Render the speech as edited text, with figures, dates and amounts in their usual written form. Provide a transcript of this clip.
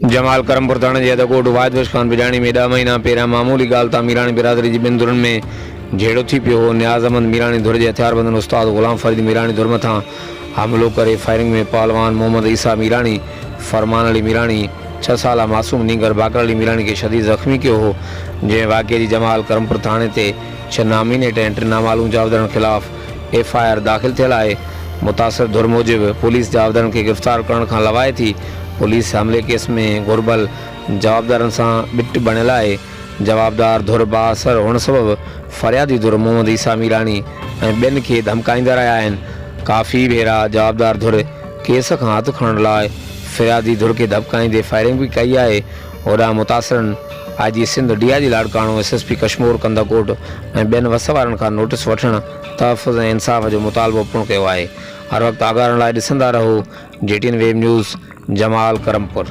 जमाल करमपुर थाणे जे अदकोट वाहिद खान बिजाणी में 10 महीना पहिरियां मामूली ॻाल्हि तां मीराणी बिरादरी जी ॿिनि धुरनि में झेड़ो थी पियो हो। नियाज़ अहमद मीराणी धुर जे हथियारबंद उस्ताद ग़ुलाम फरीद मीराणी धुर मथां हमलो करे फायरिंग में पहलवान मोहम्मद ईसा मीराणी, फरमान अली मीराणी, 6 साला मासूम नीगर बाकर अली मीराणी के शदीद ज़ख्मी कियो हो। जंहिं वाक़े जी जमाल करमपुर थाणे ते 6 नामीनेट ऐं 3 नामालूम जावदरनि ख़िलाफ़ FIR दाख़िल थियल आहे। मुतासिर धुर मूजिब पुलिस जावदरनि खे गिरफ़्तार करण खां लवाए थी। पुलिस हमले केस में घुर्बल जवाबदारनि सां बिट बणियल आहे। जवाबदार धुर बाअसर हुअण सबबि फरियादी धुर मोहम्मद ईसा मीराणी ऐं ॿियनि खे धमकाईंदा रहिया आहिनि। काफ़ी भेरा जवाबदार धुर केस खां हथ खणण लाइ फरियादी धुर खे धमकाईंदे फायरिंग भी कई आहे। होॾां मुतासिरनि IG Sindh DIG Larkana SSP Kashmir कंदाकोट ऐं ॿियनि वस वारनि खां नोटिस वठण, तहफ़्फ़ुज़ ऐं इंसाफ़ जो मुतालबो पूर्ण कयो आहे। हर वक़्तु आगाहण लाइ ॾिसंदा रहो JTN वेब न्यूज़, जमाल करमपुर।